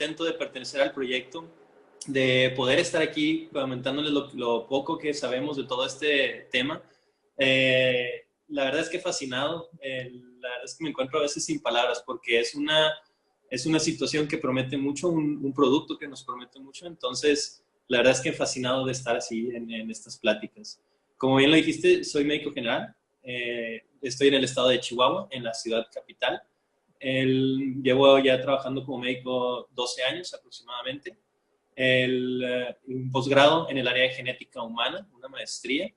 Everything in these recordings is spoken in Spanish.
contento de pertenecer al proyecto, de poder estar aquí comentándoles lo poco que sabemos de todo este tema. La verdad es que fascinado, la verdad es que me encuentro a veces sin palabras porque es una situación que promete mucho, un producto que nos promete mucho, entonces la verdad es que fascinado de estar así en estas pláticas. Como bien lo dijiste, soy médico general, estoy en el estado de Chihuahua, en la ciudad capital. Llevo ya trabajando como médico 12 años aproximadamente. Un posgrado en el área de genética humana, una maestría,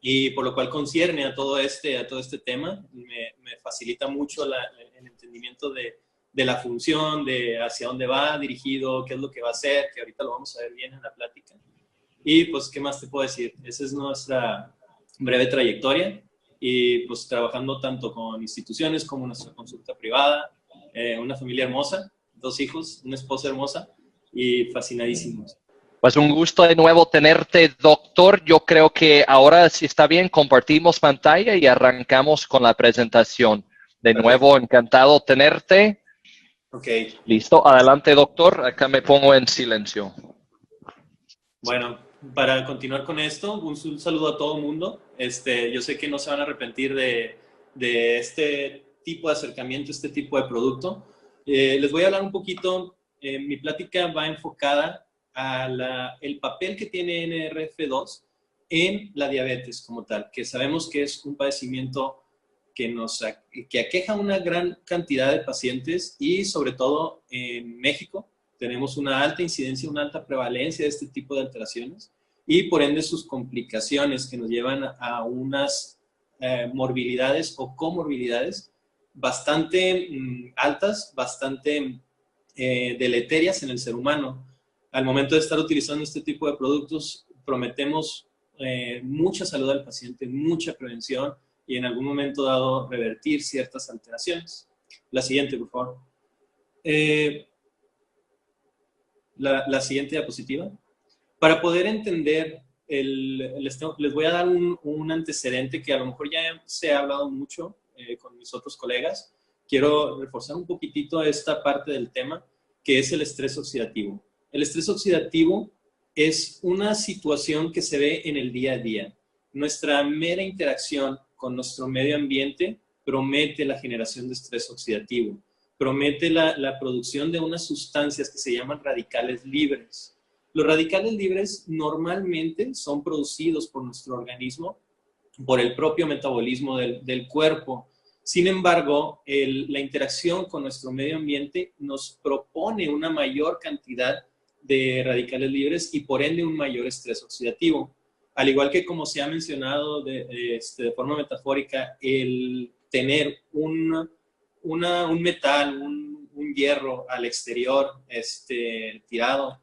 y por lo cual concierne a todo este tema. Me facilita mucho el entendimiento de la función, de hacia dónde va dirigido, qué es lo que va a hacer, que ahorita lo vamos a ver bien en la plática. Y pues, ¿qué más te puedo decir? Esa es nuestra breve trayectoria y pues trabajando tanto con instituciones como nuestra consulta privada, una familia hermosa, 2 hijos, una esposa hermosa y fascinadísimos. Pues un gusto de nuevo tenerte, doctor. Yo creo que ahora, si está bien, compartimos pantalla y arrancamos con la presentación. De nuevo, encantado tenerte. Ok. Listo. Adelante, doctor. Acá me pongo en silencio. Bueno, para continuar con esto, un saludo a todo el mundo. Yo sé que no se van a arrepentir de este tipo de acercamiento, este tipo de producto. Les voy a hablar un poquito, mi plática va enfocada el papel que tiene NRF2 en la diabetes como tal, que sabemos que es un padecimiento que aqueja una gran cantidad de pacientes y sobre todo en México tenemos una alta incidencia, una alta prevalencia de este tipo de alteraciones y por ende sus complicaciones que nos llevan a unas morbilidades o comorbilidades bastante altas, bastante deleterias en el ser humano. Al momento de estar utilizando este tipo de productos, prometemos mucha salud al paciente, mucha prevención y en algún momento dado revertir ciertas alteraciones. La siguiente, por favor. La siguiente diapositiva. Para poder entender, les voy a dar un antecedente que a lo mejor ya se ha hablado mucho con mis otros colegas. Quiero reforzar un poquitito esta parte del tema, que es el estrés oxidativo. El estrés oxidativo es una situación que se ve en el día a día. Nuestra mera interacción con nuestro medio ambiente promete la generación de estrés oxidativo, promete la producción de unas sustancias que se llaman radicales libres. Los radicales libres normalmente son producidos por nuestro organismo, por el propio metabolismo del cuerpo. Sin embargo, la interacción con nuestro medio ambiente nos propone una mayor cantidad de radicales libres y por ende un mayor estrés oxidativo. Al igual que como se ha mencionado de forma metafórica, el tener un metal, un hierro al exterior tirado,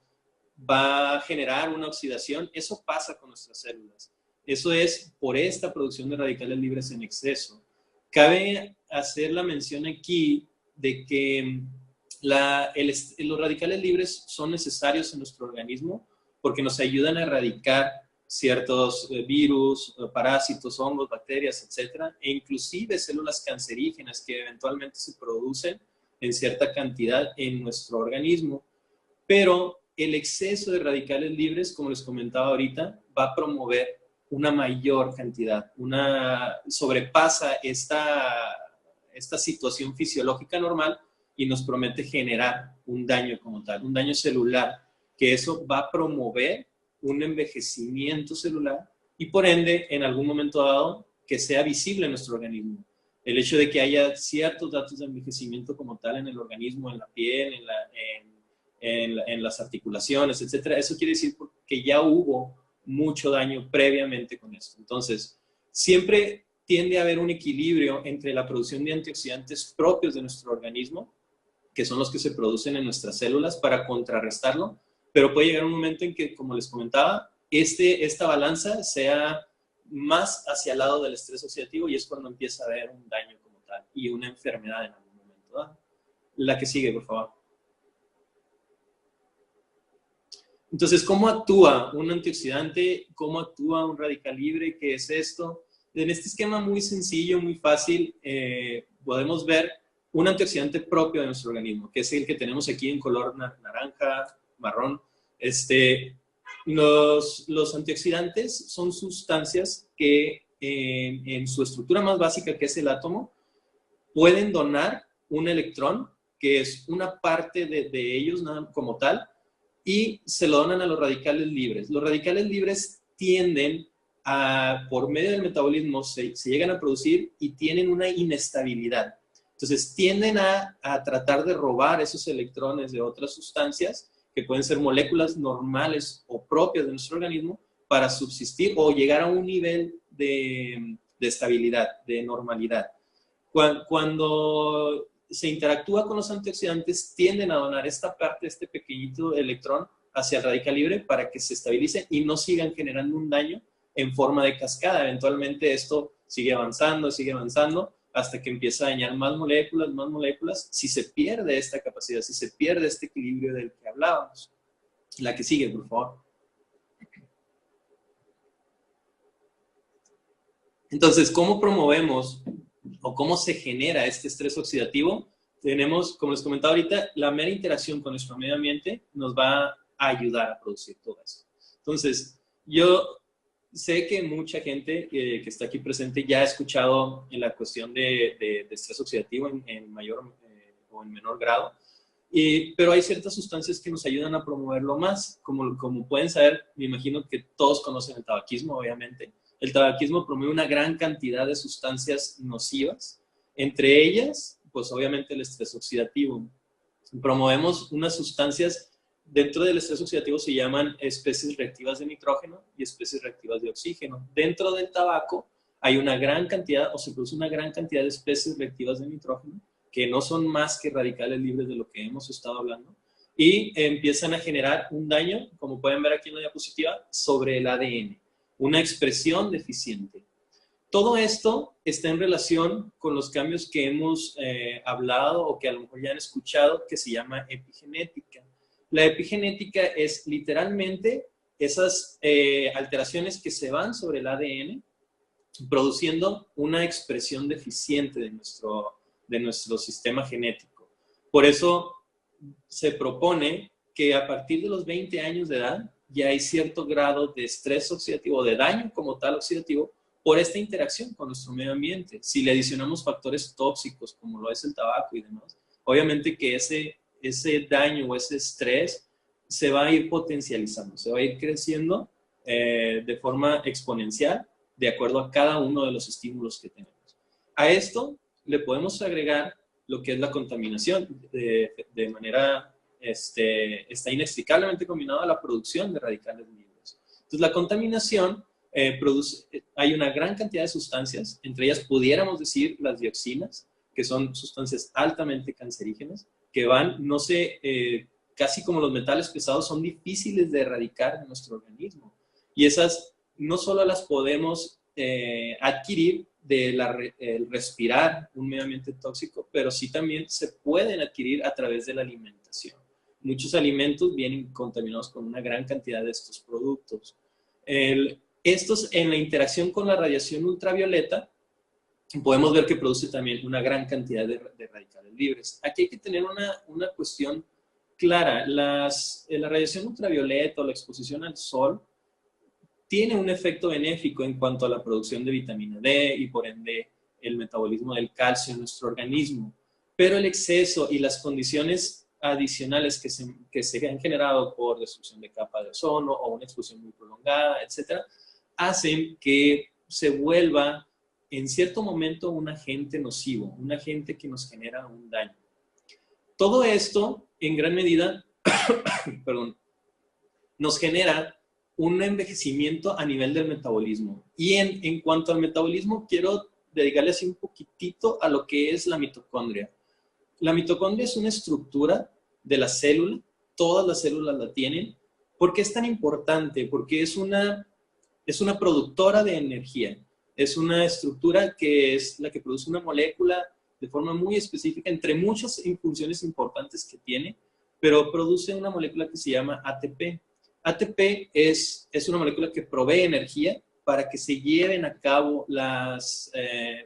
va a generar una oxidación. Eso pasa con nuestras células. Eso es por esta producción de radicales libres en exceso. Cabe hacer la mención aquí de que los radicales libres son necesarios en nuestro organismo porque nos ayudan a erradicar ciertos virus, parásitos, hongos, bacterias, etcétera, e inclusive células cancerígenas que eventualmente se producen en cierta cantidad en nuestro organismo. Pero el exceso de radicales libres, como les comentaba ahorita, va a promover una mayor cantidad, sobrepasa esta situación fisiológica normal y nos promete generar un daño como tal, un daño celular, que eso va a promover un envejecimiento celular y por ende, en algún momento dado, que sea visible en nuestro organismo. El hecho de que haya ciertos datos de envejecimiento como tal en el organismo, en la piel, en las articulaciones, etcétera, eso quiere decir que ya hubo mucho daño previamente con esto. Entonces, siempre tiende a haber un equilibrio entre la producción de antioxidantes propios de nuestro organismo, que son los que se producen en nuestras células, para contrarrestarlo, pero puede llegar un momento en que, como les comentaba, esta balanza sea más hacia el lado del estrés oxidativo y es cuando empieza a haber un daño como tal y una enfermedad en algún momento, ¿verdad? La que sigue, por favor. Entonces, ¿cómo actúa un antioxidante? ¿Cómo actúa un radical libre? ¿Qué es esto? En este esquema muy sencillo, muy fácil, podemos ver un antioxidante propio de nuestro organismo, que es el que tenemos aquí en color naranja, marrón. Los antioxidantes son sustancias que en su estructura más básica, que es el átomo, pueden donar un electrón, que es una parte de ellos como tal, y se lo donan a los radicales libres. Los radicales libres tienden a, por medio del metabolismo, se llegan a producir y tienen una inestabilidad. Entonces, tienden a tratar de robar esos electrones de otras sustancias, que pueden ser moléculas normales o propias de nuestro organismo, para subsistir o llegar a un nivel de estabilidad, de normalidad. Cuando se interactúa con los antioxidantes, tienden a donar esta parte, este pequeñito electrón, hacia el radical libre para que se estabilice y no sigan generando un daño en forma de cascada. Eventualmente esto sigue avanzando, hasta que empieza a dañar más moléculas, si se pierde esta capacidad, si se pierde este equilibrio del que hablábamos. La que sigue, por favor. Entonces, ¿cómo promovemos o cómo se genera este estrés oxidativo? Tenemos, como les comentaba ahorita, la mera interacción con nuestro medio ambiente nos va a ayudar a producir todo eso. Entonces, yo sé que mucha gente que está aquí presente ya ha escuchado en la cuestión de estrés oxidativo en mayor o en menor grado, pero hay ciertas sustancias que nos ayudan a promoverlo más. Como pueden saber, me imagino que todos conocen el tabaquismo, obviamente. El tabaquismo promueve una gran cantidad de sustancias nocivas, entre ellas, pues obviamente el estrés oxidativo. Promovemos unas sustancias. Dentro del estrés oxidativo se llaman especies reactivas de nitrógeno y especies reactivas de oxígeno. Dentro del tabaco hay una gran cantidad, o se produce una gran cantidad de especies reactivas de nitrógeno, que no son más que radicales libres de lo que hemos estado hablando, y empiezan a generar un daño, como pueden ver aquí en la diapositiva, sobre el ADN, una expresión deficiente. Todo esto está en relación con los cambios que hemos hablado o que a lo mejor ya han escuchado, que se llama epigenética. La epigenética es literalmente esas alteraciones que se van sobre el ADN, produciendo una expresión deficiente de nuestro sistema genético. Por eso se propone que a partir de los 20 años de edad ya hay cierto grado de estrés oxidativo, de daño como tal oxidativo, por esta interacción con nuestro medio ambiente. Si le adicionamos factores tóxicos, como lo es el tabaco y demás, obviamente que ese daño o ese estrés se va a ir potencializando, se va a ir creciendo de forma exponencial de acuerdo a cada uno de los estímulos que tenemos. A esto le podemos agregar lo que es la contaminación, de manera, está inextricablemente combinada a la producción de radicales libres. Entonces, la contaminación hay una gran cantidad de sustancias, entre ellas pudiéramos decir las dioxinas, que son sustancias altamente cancerígenas, que casi como los metales pesados, son difíciles de erradicar en nuestro organismo. Y esas no solo las podemos adquirir el respirar un medio ambiente tóxico, pero sí también se pueden adquirir a través de la alimentación. Muchos alimentos vienen contaminados con una gran cantidad de estos productos. Estos, en la interacción con la radiación ultravioleta, podemos ver que produce también una gran cantidad de radicales libres. Aquí hay que tener una cuestión clara. La radiación ultravioleta o la exposición al sol tiene un efecto benéfico en cuanto a la producción de vitamina D y por ende el metabolismo del calcio en nuestro organismo. Pero el exceso y las condiciones adicionales que se han generado por destrucción de capa de ozono o una exposición muy prolongada, etcétera, hacen que se vuelva en cierto momento un agente nocivo, un agente que nos genera un daño. Todo esto, en gran medida, nos genera un envejecimiento a nivel del metabolismo. Y en cuanto al metabolismo, quiero dedicarle así un poquitito a lo que es la mitocondria. La mitocondria es una estructura de la célula, todas las células la tienen. ¿Por qué es tan importante? Porque es una productora de energía. Es una estructura que es la que produce una molécula de forma muy específica, entre muchas funciones importantes que tiene, pero produce una molécula que se llama ATP. ATP es una molécula que provee energía para que se lleven a cabo las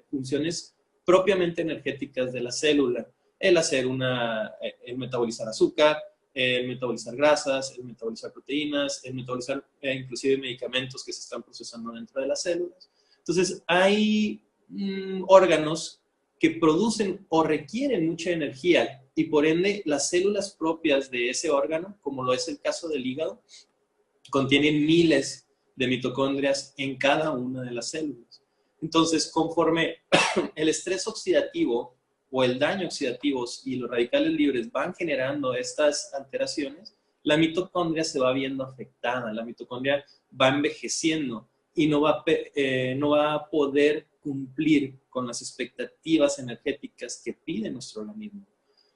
funciones propiamente energéticas de la célula. el hacer el metabolizar azúcar, el metabolizar grasas, el metabolizar proteínas, el metabolizar inclusive medicamentos que se están procesando dentro de las células. Entonces, hay órganos que producen o requieren mucha energía y por ende las células propias de ese órgano, como lo es el caso del hígado, contienen miles de mitocondrias en cada una de las células. Entonces, conforme el estrés oxidativo o el daño oxidativo y los radicales libres van generando estas alteraciones, la mitocondria se va viendo afectada, la mitocondria va envejeciendo y no va a poder cumplir con las expectativas energéticas que pide nuestro organismo.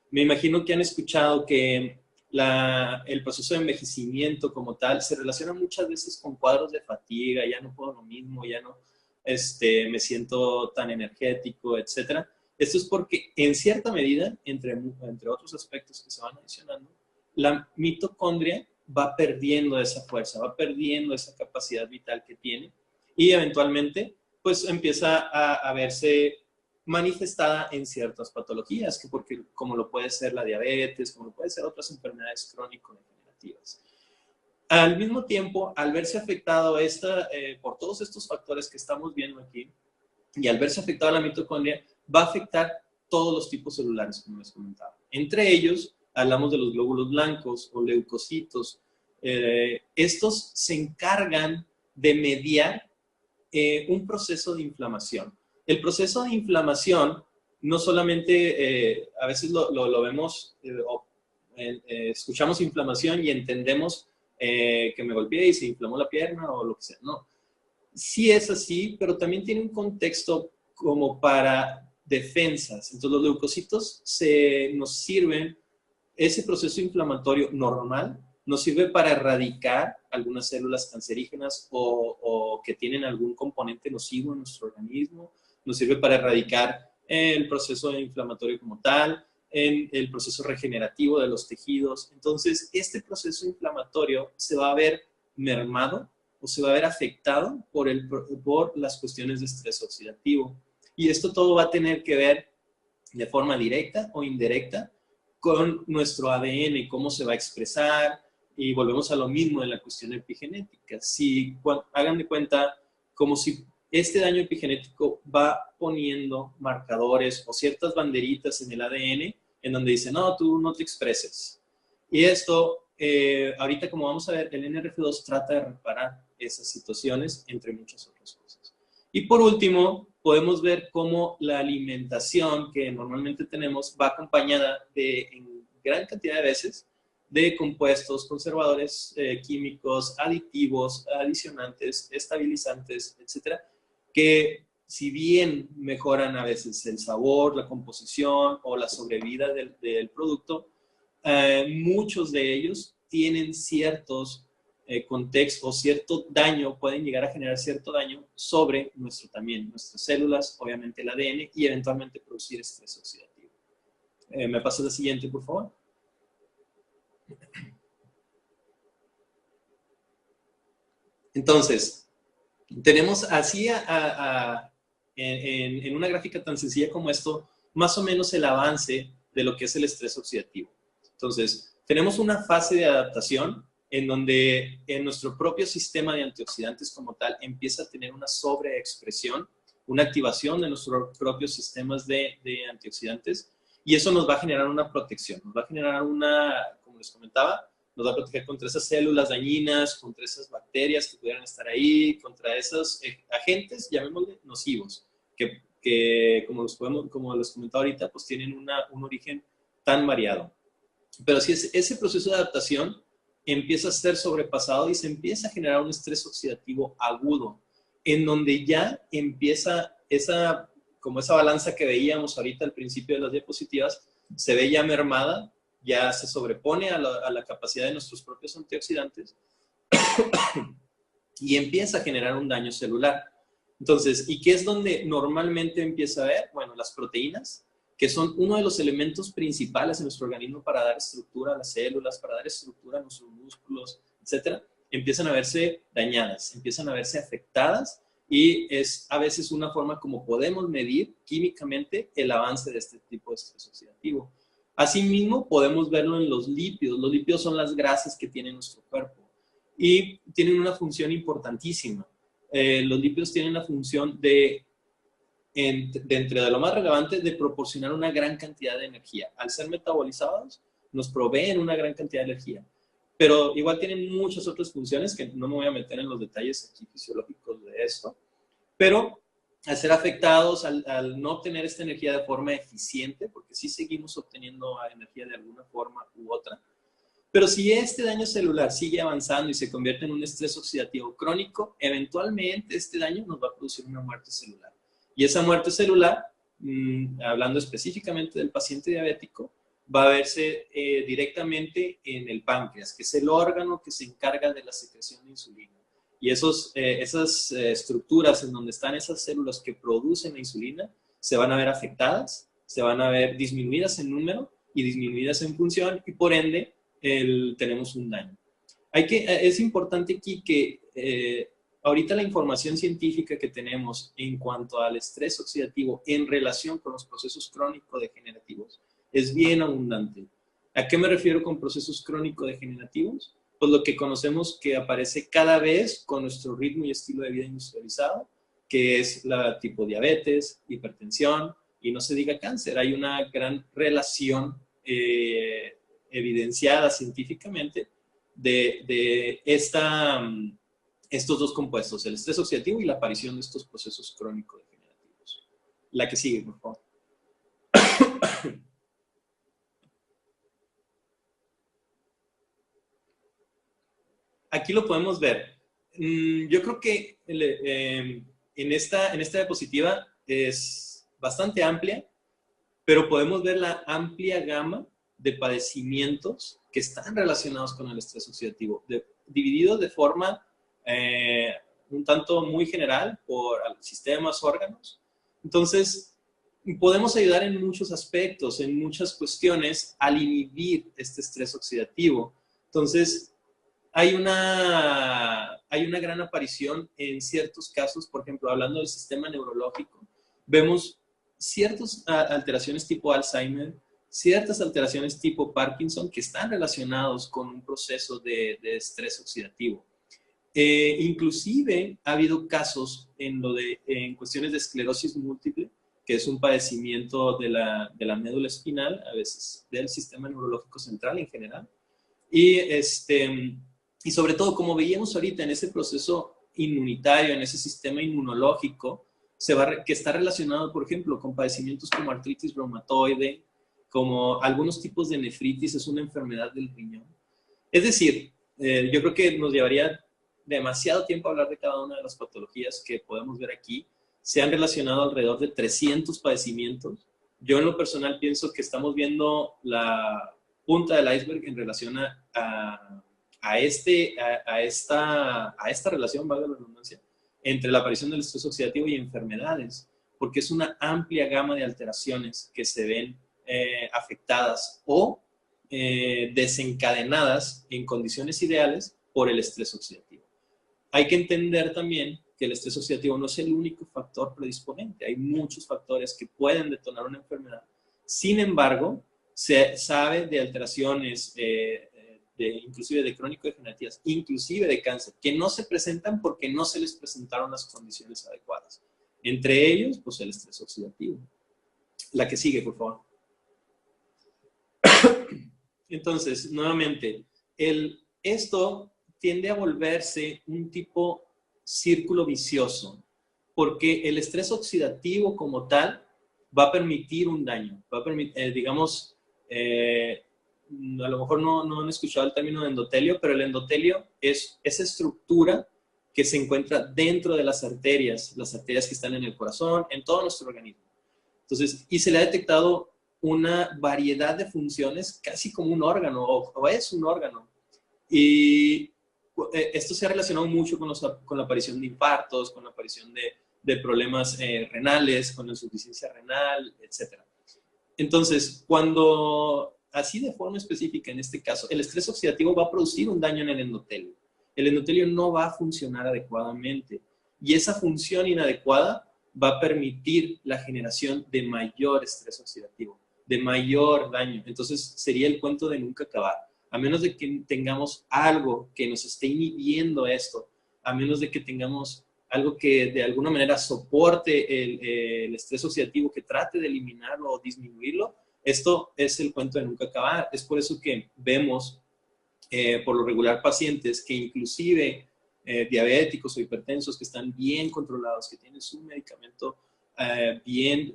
Me imagino que han escuchado que el proceso de envejecimiento como tal se relaciona muchas veces con cuadros de fatiga, ya no puedo lo mismo, ya no me siento tan energético, etc. Esto es porque en cierta medida, entre otros aspectos que se van adicionando, la mitocondria va perdiendo esa fuerza, va perdiendo esa capacidad vital que tiene y eventualmente pues empieza a verse manifestada en ciertas patologías, como lo puede ser la diabetes, como lo puede ser otras enfermedades crónico-degenerativas. Al mismo tiempo, al verse afectado por todos estos factores que estamos viendo aquí, y al verse afectada la mitocondria, va a afectar todos los tipos celulares, como les comentaba. Entre ellos, hablamos de los glóbulos blancos o leucocitos. Estos se encargan de mediar un proceso de inflamación. El proceso de inflamación no solamente, a veces lo vemos, escuchamos inflamación y entendemos que me golpeé y se inflamó la pierna o lo que sea. No, sí es así, pero también tiene un contexto como para defensas. Entonces los leucocitos nos sirven, ese proceso inflamatorio normal nos sirve para erradicar algunas células cancerígenas o que tienen algún componente nocivo en nuestro organismo, nos sirve para erradicar el proceso inflamatorio como tal, en el proceso regenerativo de los tejidos. Entonces, este proceso inflamatorio se va a ver mermado o se va a ver afectado por las cuestiones de estrés oxidativo. Y esto todo va a tener que ver de forma directa o indirecta con nuestro ADN, cómo se va a expresar, y volvemos a lo mismo en la cuestión epigenética. Hagan de cuenta como si este daño epigenético va poniendo marcadores o ciertas banderitas en el ADN en donde dice, no, tú no te expreses. Y esto, ahorita como vamos a ver, el NRF2 trata de reparar esas situaciones, entre muchas otras cosas. Y por último, podemos ver cómo la alimentación que normalmente tenemos va acompañada en gran cantidad de veces de compuestos conservadores químicos, aditivos, adicionantes, estabilizantes, etcétera, que si bien mejoran a veces el sabor, la composición o la sobrevida del producto, muchos de ellos tienen ciertos contextos, cierto daño, pueden llegar a generar cierto daño sobre nuestras células, obviamente el ADN y eventualmente producir estrés oxidativo. ¿Me pasas la siguiente, por favor? Entonces, tenemos así en una gráfica tan sencilla como esto, más o menos el avance de lo que es el estrés oxidativo. Entonces, tenemos una fase de adaptación en donde en nuestro propio sistema de antioxidantes como tal empieza a tener una sobreexpresión, una activación de nuestros propios sistemas de antioxidantes, y eso nos va a generar una protección, nos va a generar como les comentaba, nos va a proteger contra esas células dañinas, contra esas bacterias que pudieran estar ahí, contra esos agentes, llamémosle, nocivos, que como les comentaba ahorita, pues tienen un origen tan variado. Pero si ese proceso de adaptación empieza a ser sobrepasado y se empieza a generar un estrés oxidativo agudo, en donde ya empieza esa balanza que veíamos ahorita al principio de las diapositivas, se ve ya mermada, ya se sobrepone a la capacidad de nuestros propios antioxidantes y empieza a generar un daño celular. Entonces, ¿y qué es donde normalmente empieza a ver? Bueno, las proteínas, que son uno de los elementos principales en nuestro organismo para dar estructura a las células, para dar estructura a nuestros músculos, etcétera, empiezan a verse dañadas, empiezan a verse afectadas y es a veces una forma como podemos medir químicamente el avance de este tipo de estrés oxidativo. Asimismo, podemos verlo en los lípidos. Los lípidos son las grasas que tiene nuestro cuerpo y tienen una función importantísima. Los lípidos tienen la función dentro de lo más relevante, de proporcionar una gran cantidad de energía. Al ser metabolizados, nos proveen una gran cantidad de energía. Pero igual tienen muchas otras funciones que no me voy a meter en los detalles aquí fisiológicos de esto. Pero al ser afectados, al no obtener esta energía de forma eficiente, porque sí seguimos obteniendo energía de alguna forma u otra, pero si este daño celular sigue avanzando y se convierte en un estrés oxidativo crónico, eventualmente este daño nos va a producir una muerte celular. Y esa muerte celular, hablando específicamente del paciente diabético, va a verse directamente en el páncreas, que es el órgano que se encarga de la secreción de insulina. Y esas estructuras en donde están esas células que producen la insulina se van a ver afectadas, se van a ver disminuidas en número y disminuidas en función, y por ende tenemos un daño. Es importante aquí que ahorita la información científica que tenemos en cuanto al estrés oxidativo en relación con los procesos crónico-degenerativos es bien abundante. ¿A qué me refiero con procesos crónico-degenerativos? Pues lo que conocemos que aparece cada vez con nuestro ritmo y estilo de vida industrializado, que es la tipo diabetes, hipertensión y no se diga cáncer. Hay una gran relación evidenciada científicamente de estos dos compuestos, el estrés oxidativo y la aparición de estos procesos crónico-degenerativos. La que sigue, por favor. Aquí lo podemos ver. Yo creo que en esta diapositiva es bastante amplia, pero podemos ver la amplia gama de padecimientos que están relacionados con el estrés oxidativo, divididos de forma un tanto muy general por sistemas, órganos. Entonces, podemos ayudar en muchos aspectos, en muchas cuestiones, al inhibir este estrés oxidativo. Entonces, hay una gran aparición en ciertos casos, por ejemplo, hablando del sistema neurológico, vemos ciertas alteraciones tipo Alzheimer, ciertas alteraciones tipo Parkinson que están relacionados con un proceso de estrés oxidativo. Inclusive ha habido casos en cuestiones de esclerosis múltiple, que es un padecimiento de la médula espinal, a veces del sistema neurológico central en general, y sobre todo, como veíamos ahorita en ese proceso inmunitario, en ese sistema inmunológico, que está relacionado, por ejemplo, con padecimientos como artritis reumatoide, como algunos tipos de nefritis, es una enfermedad del riñón. Es decir, yo creo que nos llevaría demasiado tiempo hablar de cada una de las patologías que podemos ver aquí. Se han relacionado alrededor de 300 padecimientos. Yo en lo personal pienso que estamos viendo la punta del iceberg en relación a esta relación, valga la redundancia, entre la aparición del estrés oxidativo y enfermedades, porque es una amplia gama de alteraciones que se ven afectadas o desencadenadas en condiciones ideales por el estrés oxidativo. Hay que entender también que el estrés oxidativo no es el único factor predisponente. Hay muchos factores que pueden detonar una enfermedad. Sin embargo, se sabe de alteraciones, inclusive de crónico-degenerativas, inclusive de cáncer, que no se presentan porque no se les presentaron las condiciones adecuadas. Entre ellos, pues el estrés oxidativo. La que sigue, por favor. Entonces, nuevamente, esto tiende a volverse un tipo círculo vicioso, porque el estrés oxidativo como tal va a permitir un daño, va a permitir, digamos, a lo mejor no han escuchado el término de endotelio, pero el endotelio es esa estructura que se encuentra dentro de las arterias que están en el corazón, en todo nuestro organismo. Entonces, y se le ha detectado una variedad de funciones casi como un órgano, o es un órgano. Y esto se ha relacionado mucho con la aparición de infartos, con la aparición de problemas renales, con la insuficiencia renal, etc. Entonces, cuando, así de forma específica en este caso, el estrés oxidativo va a producir un daño en el endotelio. El endotelio no va a funcionar adecuadamente. Y esa función inadecuada va a permitir la generación de mayor estrés oxidativo, de mayor daño. Entonces sería el cuento de nunca acabar. A menos de que tengamos algo que nos esté inhibiendo esto, a menos de que tengamos algo que de alguna manera soporte el estrés oxidativo, que trate de eliminarlo o disminuirlo, esto es el cuento de nunca acabar. Es por eso que vemos por lo regular pacientes que inclusive diabéticos o hipertensos que están bien controlados, que tienen su medicamento bien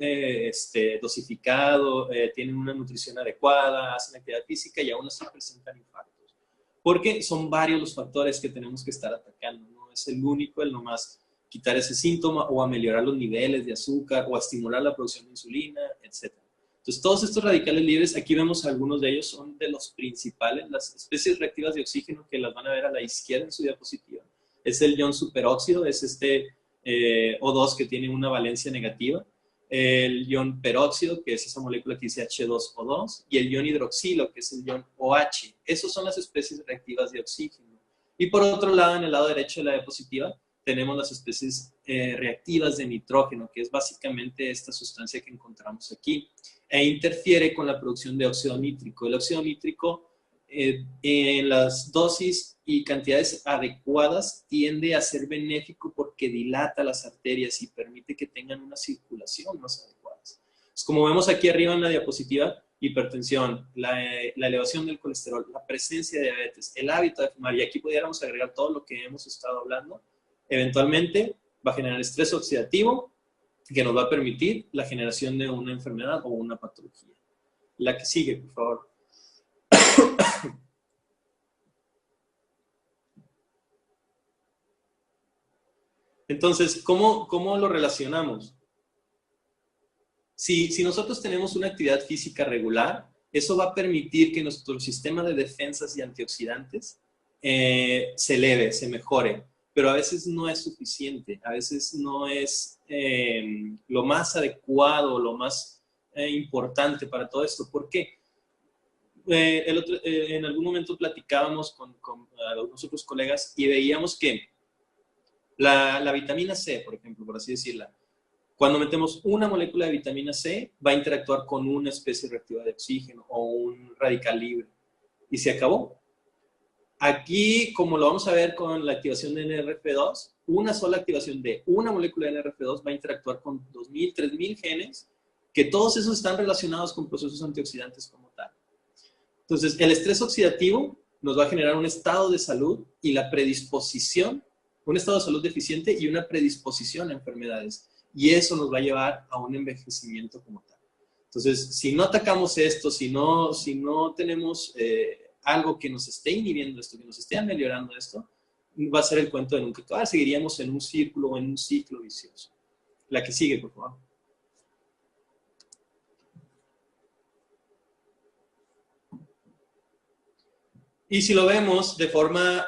dosificado, tienen una nutrición adecuada, hacen actividad física y aún así presentan infartos. Porque son varios los factores que tenemos que estar atacando, no es el único, el nomás quitar ese síntoma o a mejorar los niveles de azúcar o a estimular la producción de insulina, etc. Entonces, todos estos radicales libres, aquí vemos algunos de ellos, son de los principales, las especies reactivas de oxígeno que las van a ver a la izquierda en su diapositiva. Es el ion superóxido, es este O2 que tiene una valencia negativa, el ion peróxido, que es esa molécula que dice H2O2, y el ion hidroxilo, que es el ion OH. Esos son las especies reactivas de oxígeno. Y por otro lado, en el lado derecho de la diapositiva, tenemos las especies reactivas de nitrógeno, que es básicamente esta sustancia que encontramos aquí, e interfiere con la producción de óxido nítrico. El óxido nítrico, en las dosis y cantidades adecuadas, tiende a ser benéfico porque dilata las arterias y permite que tengan una circulación más adecuada. Pues como vemos aquí arriba en la diapositiva, hipertensión, la elevación del colesterol, la presencia de diabetes, el hábito de fumar, y aquí pudiéramos agregar todo lo que hemos estado hablando, eventualmente va a generar estrés oxidativo que nos va a permitir la generación de una enfermedad o una patología. La que sigue, por favor. Entonces, ¿cómo lo relacionamos? Si nosotros tenemos una actividad física regular, eso va a permitir que nuestro sistema de defensas y antioxidantes se eleve, se mejore, pero a veces no es suficiente, a veces no es lo más adecuado, lo más importante para todo esto. ¿Por qué? En algún momento platicábamos con algunos otros colegas y veíamos que la vitamina C, por ejemplo, por así decirla, cuando metemos una molécula de vitamina C, va a interactuar con una especie reactiva de oxígeno o un radical libre. Y se acabó. Aquí, como lo vamos a ver con la activación de NRF2, una sola activación de una molécula de NRF2 va a interactuar con 2.000, 3.000 genes, que todos esos están relacionados con procesos antioxidantes como tal. Entonces, el estrés oxidativo nos va a generar un estado de salud y la predisposición, un estado de salud deficiente y una predisposición a enfermedades. Y eso nos va a llevar a un envejecimiento como tal. Entonces, si no atacamos esto, si no tenemos algo que nos esté inhibiendo esto, que nos esté ameliorando esto, va a ser el cuento de nunca acabar. Seguiríamos en un círculo o en un ciclo vicioso. La que sigue, por favor. Y si lo vemos de forma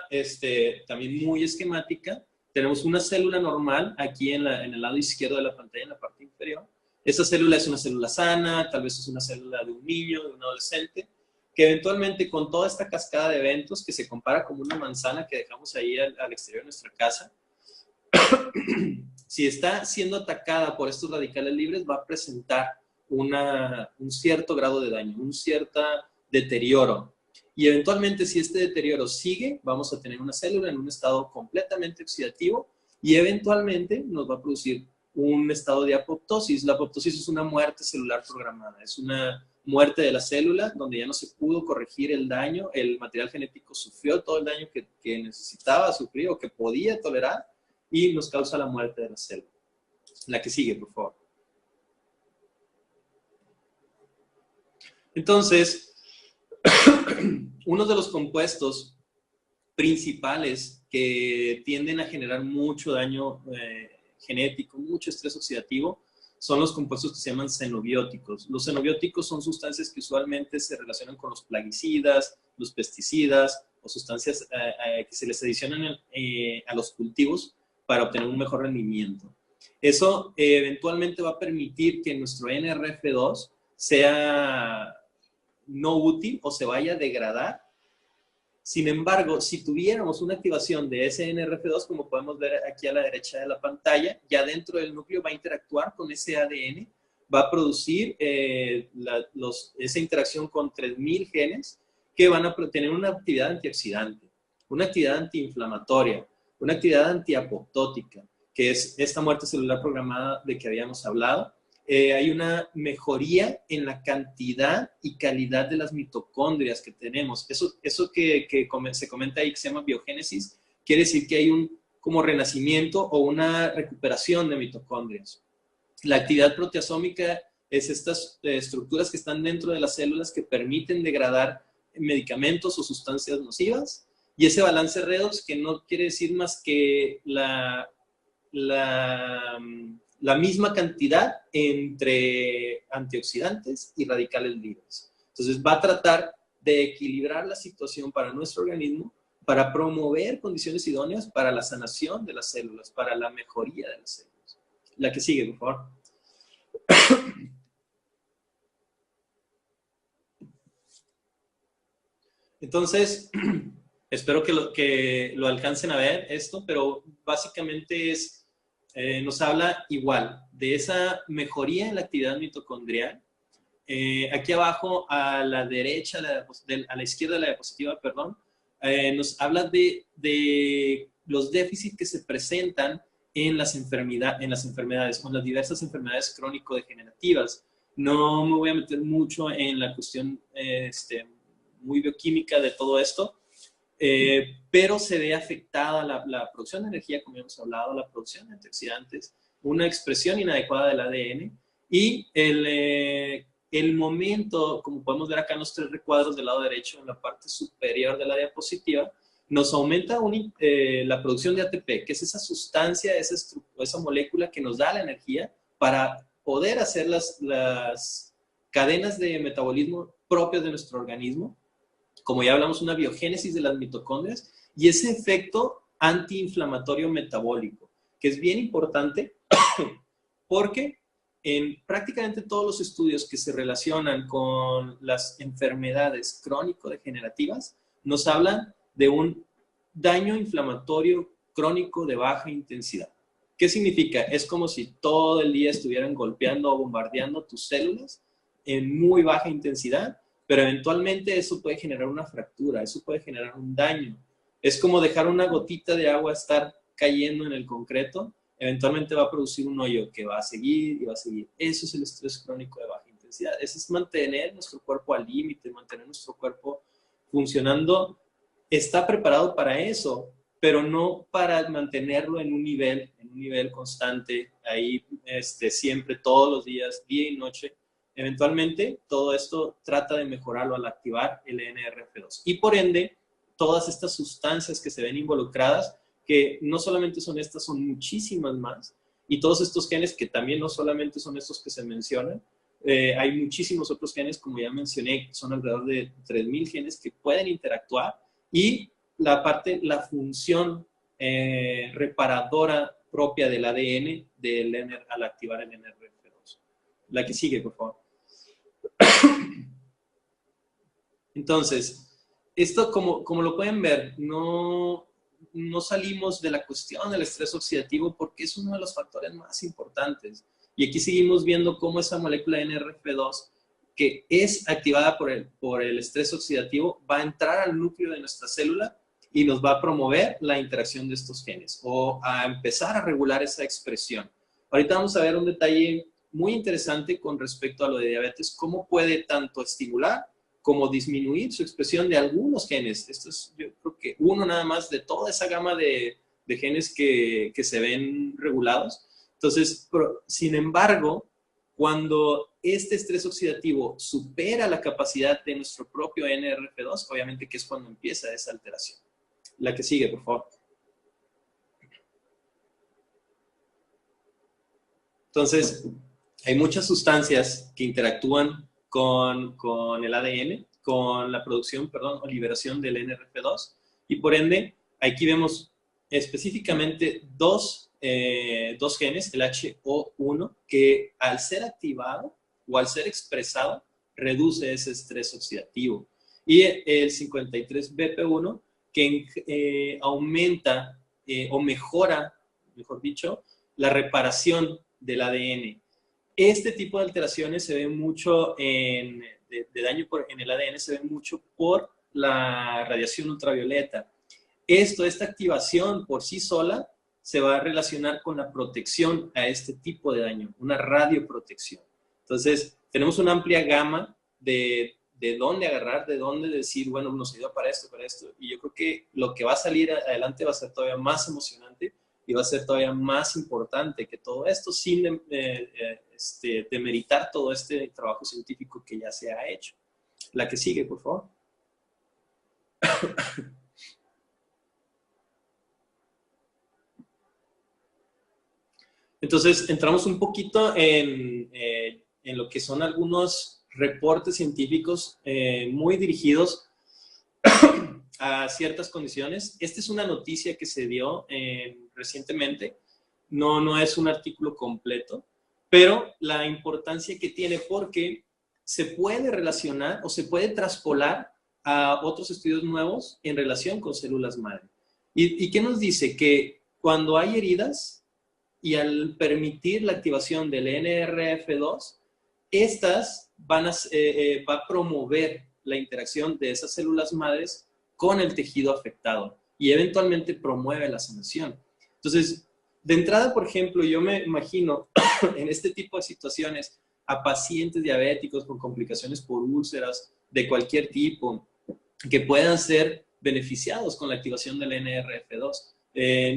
también muy esquemática, tenemos una célula normal aquí en el lado izquierdo de la pantalla, en la parte inferior. Esta célula es una célula sana, tal vez es una célula de un niño, de un adolescente, que eventualmente con toda esta cascada de eventos que se compara como una manzana que dejamos ahí al exterior de nuestra casa, si está siendo atacada por estos radicales libres, va a presentar un cierto grado de daño, un cierto deterioro. Y eventualmente, si este deterioro sigue, vamos a tener una célula en un estado completamente oxidativo y eventualmente nos va a producir un estado de apoptosis. La apoptosis es una muerte celular programada, es una muerte de la célula donde ya no se pudo corregir el daño, el material genético sufrió todo el daño que necesitaba sufrir o que podía tolerar y nos causa la muerte de la célula. La que sigue, por favor. Entonces, uno de los compuestos principales que tienden a generar mucho daño genético, mucho estrés oxidativo, son los compuestos que se llaman xenobióticos. Los xenobióticos son sustancias que usualmente se relacionan con los plaguicidas, los pesticidas o sustancias que se les adicionan a los cultivos para obtener un mejor rendimiento. Eso eventualmente va a permitir que nuestro NRF2 sea no útil o se vaya a degradar Sin embargo, si tuviéramos una activación de ese NRF2, como podemos ver aquí a la derecha de la pantalla, ya dentro del núcleo va a interactuar con ese ADN, va a producir esa interacción con 3000 genes que van a tener una actividad antioxidante, una actividad antiinflamatoria, una actividad antiapoptótica, que es esta muerte celular programada de que habíamos hablado. Hay una mejoría en la cantidad y calidad de las mitocondrias que tenemos. Eso que se comenta ahí, que se llama biogénesis, quiere decir que hay un como renacimiento o una recuperación de mitocondrias. La actividad proteasómica es estas estructuras que están dentro de las células que permiten degradar medicamentos o sustancias nocivas. Y ese balance redox, que no quiere decir más que la misma cantidad entre antioxidantes y radicales libres. Entonces va a tratar de equilibrar la situación para nuestro organismo, para promover condiciones idóneas para la sanación de las células, para la mejoría de las células. La que sigue, por favor. Entonces, espero que lo alcancen a ver esto, pero básicamente nos habla igual de esa mejoría en la actividad mitocondrial. Aquí abajo, a la derecha, a la izquierda de la diapositiva, perdón, nos habla de los déficits que se presentan en las enfermedades, con las diversas enfermedades crónico-degenerativas. No me voy a meter mucho en la cuestión muy bioquímica de todo esto, pero se ve afectada la producción de energía, como hemos hablado, la producción de antioxidantes, una expresión inadecuada del ADN y el momento, como podemos ver acá en los tres recuadros del lado derecho, en la parte superior de la diapositiva, nos aumenta la producción de ATP, que es esa sustancia, esa molécula que nos da la energía para poder hacer las cadenas de metabolismo propias de nuestro organismo. Como ya hablamos, una biogénesis de las mitocondrias y ese efecto antiinflamatorio metabólico, que es bien importante porque en prácticamente todos los estudios que se relacionan con las enfermedades crónico-degenerativas nos hablan de un daño inflamatorio crónico de baja intensidad. ¿Qué significa? Es como si todo el día estuvieran golpeando o bombardeando tus células en muy baja intensidad, pero eventualmente eso puede generar una fractura, eso puede generar un daño. Es como dejar una gotita de agua estar cayendo en el concreto, eventualmente va a producir un hoyo que va a seguir y va a seguir. Eso es el estrés crónico de baja intensidad. Eso es mantener nuestro cuerpo al límite, mantener nuestro cuerpo funcionando. Está preparado para eso, pero no para mantenerlo en un nivel constante, ahí siempre, todos los días, día y noche. Eventualmente, todo esto trata de mejorarlo al activar el NRF2. Y por ende, todas estas sustancias que se ven involucradas, que no solamente son estas, son muchísimas más. Y todos estos genes, que también no solamente son estos que se mencionan, hay muchísimos otros genes, como ya mencioné, son alrededor de 3000 genes que pueden interactuar. Y la función reparadora propia del ADN al activar el NRF2. La que sigue, por favor. Entonces, esto como lo pueden ver, no salimos de la cuestión del estrés oxidativo porque es uno de los factores más importantes. Y aquí seguimos viendo cómo esa molécula NRF2, que es activada por el estrés oxidativo, va a entrar al núcleo de nuestra célula y nos va a promover la interacción de estos genes o a empezar a regular esa expresión. Ahorita vamos a ver un detalle muy interesante con respecto a lo de diabetes, cómo puede tanto estimular como disminuir su expresión de algunos genes. Esto es, yo creo que uno nada más de toda esa gama de genes que se ven regulados. Entonces, sin embargo, cuando este estrés oxidativo supera la capacidad de nuestro propio NRF2, obviamente que es cuando empieza esa alteración. La que sigue, por favor. Entonces, hay muchas sustancias que interactúan con el ADN, con la producción, o liberación del NRF2, y por ende, aquí vemos específicamente dos genes, el HO1, que al ser activado o al ser expresado, reduce ese estrés oxidativo. y el 53BP1, que aumenta o mejora, mejor dicho, la reparación del ADN. Este tipo de alteraciones se ve mucho de daño en el ADN, se ve mucho por la radiación ultravioleta. Esta activación por sí sola se va a relacionar con la protección a este tipo de daño, una radioprotección. Entonces, tenemos una amplia gama de dónde agarrar, de dónde decir, bueno, nos ayuda para esto, y yo creo que lo que va a salir adelante va a ser todavía más emocionante y va a ser todavía más importante que todo esto, sin demeritar todo este trabajo científico que ya se ha hecho. La que sigue, por favor. Entonces, entramos un poquito en lo que son algunos reportes científicos muy dirigidos a ciertas condiciones. Esta es una noticia que se dio recientemente. No es un artículo completo, pero la importancia que tiene porque se puede relacionar o se puede traspolar a otros estudios nuevos en relación con células madre. ¿Y qué nos dice? Que cuando hay heridas, y al permitir la activación del NRF2, estas va a promover la interacción de esas células madres con el tejido afectado y eventualmente promueve la sanación. Entonces, de entrada, por ejemplo, yo me imagino en este tipo de situaciones a pacientes diabéticos con complicaciones por úlceras de cualquier tipo que puedan ser beneficiados con la activación del NRF2.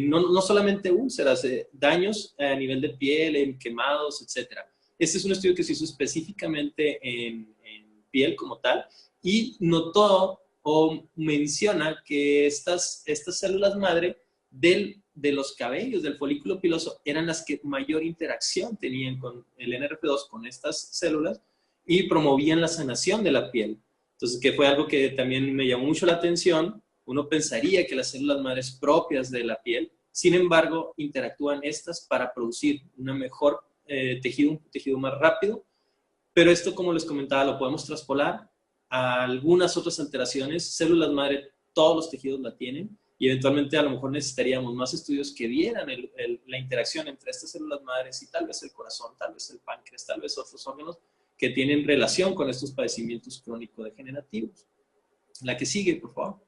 No solamente úlceras, daños a nivel de piel, en quemados, etc. Este es un estudio que se hizo específicamente en piel como tal y notó o menciona que estas células madre de los cabellos del folículo piloso eran las que mayor interacción tenían con el NRF2, con estas células, y promovían la sanación de la piel. Entonces, que fue algo que también me llamó mucho la atención. Uno pensaría que las células madres propias de la piel, sin embargo, interactúan estas para producir una mejor tejido, un tejido más rápido. Pero esto, como les comentaba, lo podemos traspolar a algunas otras alteraciones. Células madre, todos los tejidos la tienen y eventualmente a lo mejor necesitaríamos más estudios que vieran la interacción entre estas células madres y tal vez el corazón, tal vez el páncreas, tal vez otros órganos que tienen relación con estos padecimientos crónico-degenerativos. La que sigue, por favor.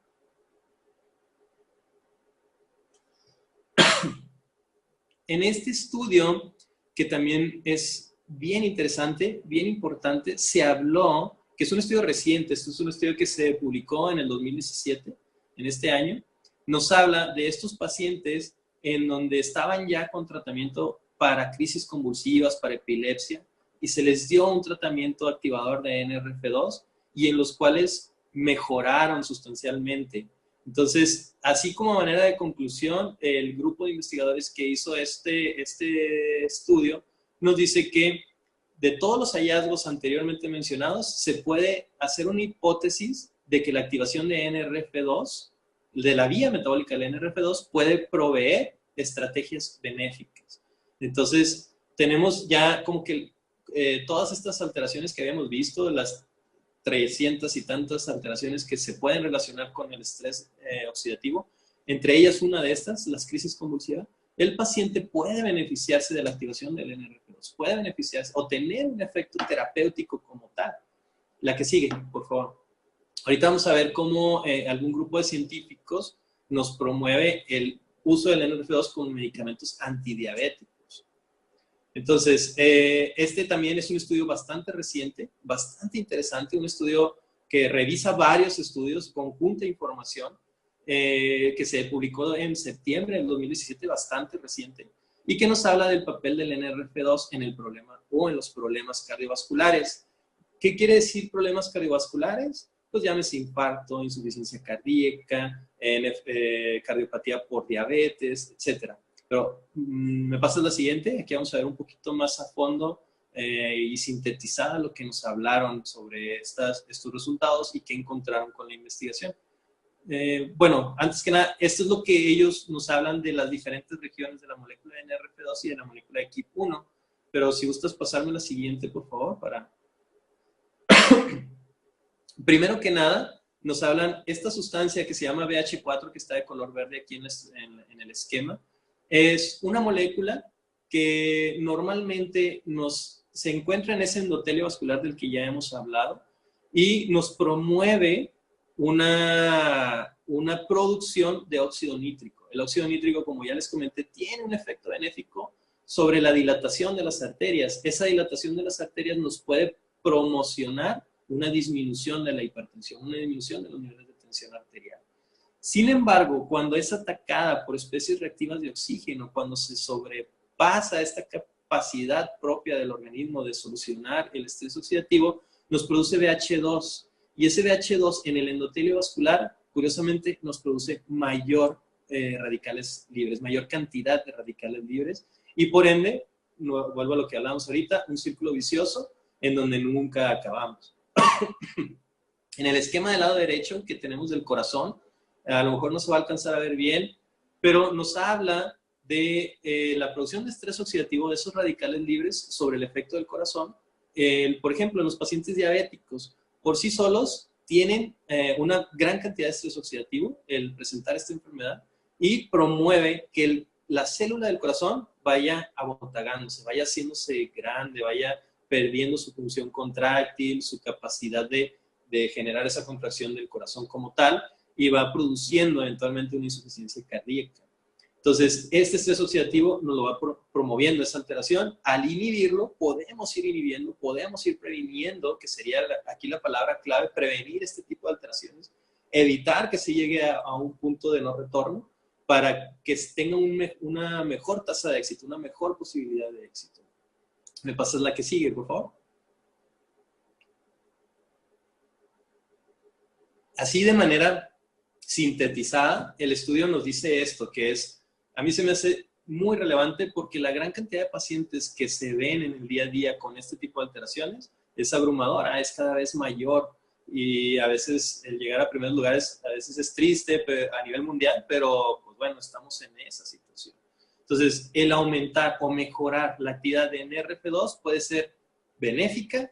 En este estudio, que también es bien interesante, bien importante, se habló, que es un estudio reciente, esto es un estudio que se publicó en el 2017, en este año, nos habla de estos pacientes en donde estaban ya con tratamiento para crisis convulsivas, para epilepsia, y se les dio un tratamiento activador de NRF2 y en los cuales mejoraron sustancialmente. Entonces, así como manera de conclusión, el grupo de investigadores que hizo este estudio nos dice que de todos los hallazgos anteriormente mencionados, se puede hacer una hipótesis de que la activación de NRF2, de la vía metabólica del NRF2, puede proveer estrategias benéficas. Entonces, tenemos ya como que todas estas alteraciones que habíamos visto, las 300 y tantas alteraciones que se pueden relacionar con el estrés oxidativo, entre ellas una de estas, las crisis convulsivas, el paciente puede beneficiarse de la activación del NRF2, puede beneficiarse o tener un efecto terapéutico como tal. La que sigue, por favor. Ahorita vamos a ver cómo algún grupo de científicos nos promueve el uso del NRF2 con medicamentos antidiabéticos. Entonces, este también es un estudio bastante reciente, bastante interesante, un estudio que revisa varios estudios, conjunta información, que se publicó en septiembre del 2017, bastante reciente, y que nos habla del papel del NRF2 en el problema o en los problemas cardiovasculares. ¿Qué quiere decir problemas cardiovasculares? Pues llámese infarto, insuficiencia cardíaca, cardiopatía por diabetes, etcétera. Pero me pasas la siguiente, aquí vamos a ver un poquito más a fondo y sintetizada lo que nos hablaron sobre estos resultados y qué encontraron con la investigación. Bueno, antes que nada, esto es lo que ellos nos hablan de las diferentes regiones de la molécula de NRF2 y de la molécula de KIP1, pero si gustas pasarme la siguiente, por favor, para... Primero que nada, nos hablan, esta sustancia que se llama BH4, que está de color verde aquí en el esquema, es una molécula que normalmente se encuentra en ese endotelio vascular del que ya hemos hablado y nos promueve una producción de óxido nítrico. El óxido nítrico, como ya les comenté, tiene un efecto benéfico sobre la dilatación de las arterias. Esa dilatación de las arterias nos puede promocionar una disminución de la hipertensión, una disminución de los niveles de tensión arterial. Sin embargo, cuando es atacada por especies reactivas de oxígeno, cuando se sobrepasa esta capacidad propia del organismo de solucionar el estrés oxidativo, nos produce BH2. Y ese BH2 en el endotelio vascular, curiosamente, nos produce mayor radicales libres, mayor cantidad de radicales libres. Y por ende, vuelvo a lo que hablamos ahorita, un círculo vicioso en donde nunca acabamos. En el esquema del lado derecho que tenemos del corazón, a lo mejor no se va a alcanzar a ver bien, pero nos habla de la producción de estrés oxidativo de esos radicales libres sobre el efecto del corazón. Por ejemplo, en los pacientes diabéticos, por sí solos, tienen una gran cantidad de estrés oxidativo el presentar esta enfermedad y promueve que la célula del corazón vaya abotagándose, vaya haciéndose grande, vaya perdiendo su función contráctil, su capacidad de generar esa contracción del corazón como tal, y va produciendo eventualmente una insuficiencia cardíaca. Entonces, este estrés oxidativo nos lo va promoviendo esa alteración. Al inhibirlo, podemos ir inhibiendo, podemos ir previniendo, que sería aquí la palabra clave, prevenir este tipo de alteraciones, evitar que se llegue a un punto de no retorno para que tenga una mejor tasa de éxito, una mejor posibilidad de éxito. ¿Me pasas la que sigue, por favor? Así de manera sintetizada, el estudio nos dice esto, que es, a mí se me hace muy relevante porque la gran cantidad de pacientes que se ven en el día a día con este tipo de alteraciones es abrumadora, es cada vez mayor y a veces el llegar a primeros lugares a veces es triste a nivel mundial, pero pues bueno, estamos en esa situación. Entonces, el aumentar o mejorar la actividad de NRF2 puede ser benéfica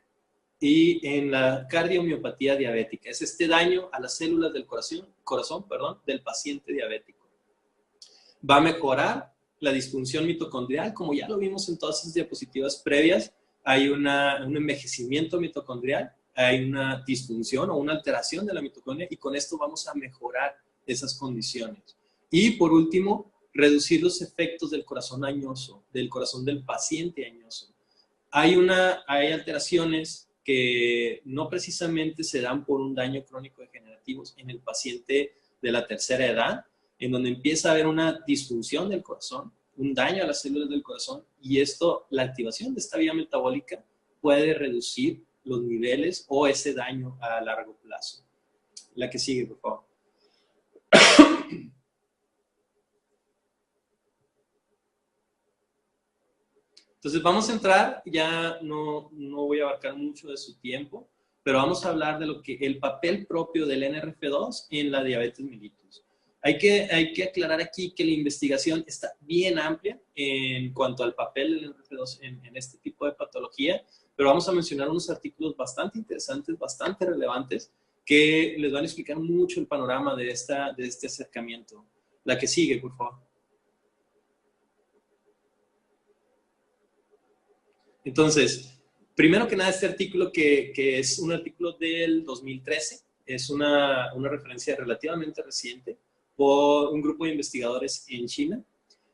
y en la cardiomiopatía diabética. Es este daño a las células del corazón, del paciente diabético. Va a mejorar la disfunción mitocondrial, como ya lo vimos en todas esas diapositivas previas. Hay un envejecimiento mitocondrial, hay una disfunción o una alteración de la mitocondria y con esto vamos a mejorar esas condiciones. Y por último, reducir los efectos del corazón añoso, del corazón del paciente añoso. Hay alteraciones que no precisamente se dan por un daño crónico degenerativo en el paciente de la tercera edad, en donde empieza a haber una disfunción del corazón, un daño a las células del corazón, y la activación de esta vía metabólica puede reducir los niveles o ese daño a largo plazo. La que sigue, por favor. Entonces vamos a entrar, ya no voy a abarcar mucho de su tiempo, pero vamos a hablar de el papel propio del NRF2 en la diabetes mellitus. Hay que aclarar aquí que la investigación está bien amplia en cuanto al papel del NRF2 en este tipo de patología, pero vamos a mencionar unos artículos bastante interesantes, bastante relevantes, que les van a explicar mucho el panorama de este acercamiento. La que sigue, por favor. Entonces, primero que nada, este artículo que es un artículo del 2013, es una referencia relativamente reciente por un grupo de investigadores en China,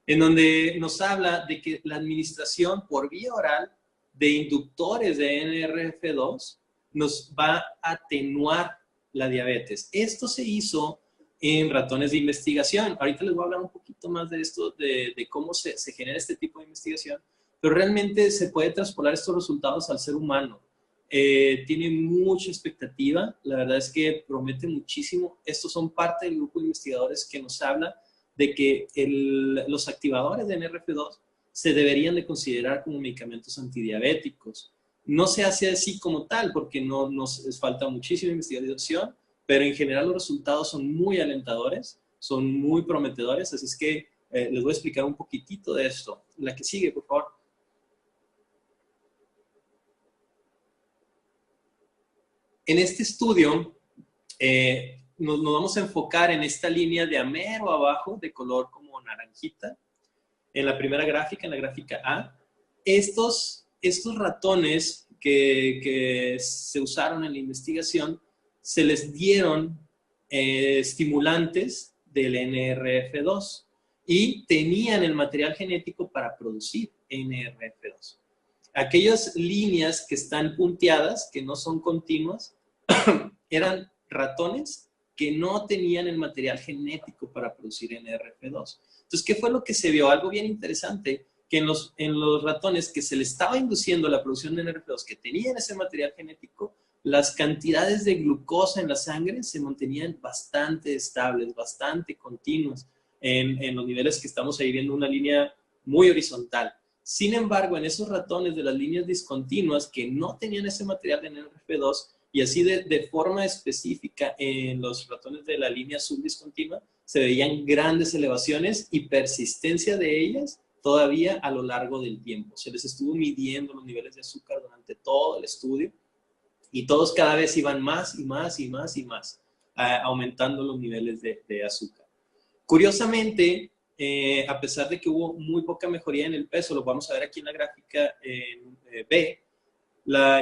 en donde nos habla de que la administración por vía oral de inductores de NRF2 nos va a atenuar la diabetes. Esto se hizo en ratones de investigación. Ahorita les voy a hablar un poquito más de esto, de cómo se genera este tipo de investigación, pero realmente se puede traspolar estos resultados al ser humano. Tiene mucha expectativa, la verdad es que promete muchísimo. Estos son parte del grupo de investigadores que nos habla de que los activadores de NRF2 se deberían de considerar como medicamentos antidiabéticos. No se hace así como tal porque nos falta muchísima investigación, pero en general los resultados son muy alentadores, son muy prometedores, así es que les voy a explicar un poquitito de esto. La que sigue, por favor. En este estudio, nos vamos a enfocar en esta línea de a mero abajo, de color como naranjita, en la primera gráfica, en la gráfica A. Estos ratones que se usaron en la investigación, se les dieron estimulantes del NRF2 y tenían el material genético para producir NRF2. Aquellas líneas que están punteadas, que no son continuas, eran ratones que no tenían el material genético para producir NRF2. Entonces, ¿qué fue lo que se vio? Algo bien interesante, que en los ratones que se les estaba induciendo la producción de NRF2, que tenían ese material genético, las cantidades de glucosa en la sangre se mantenían bastante estables, bastante continuas, en los niveles que estamos ahí viendo una línea muy horizontal. Sin embargo, en esos ratones de las líneas discontinuas que no tenían ese material de NRF2, y así de forma específica en los ratones de la línea subdiscontinua, se veían grandes elevaciones y persistencia de ellas todavía a lo largo del tiempo. Se les estuvo midiendo los niveles de azúcar durante todo el estudio y todos cada vez iban más y más y más y más, aumentando los niveles de azúcar. Curiosamente, a pesar de que hubo muy poca mejoría en el peso, lo vamos a ver aquí en la gráfica B,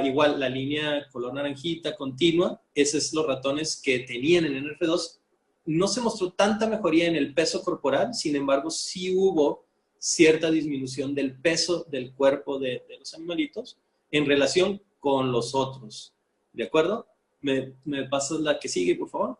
igual la línea color naranjita continua, esos son los ratones que tenían el NRF2. No se mostró tanta mejoría en el peso corporal, sin embargo, sí hubo cierta disminución del peso del cuerpo de los animalitos en relación con los otros. ¿De acuerdo? ¿Me pasas la que sigue, por favor?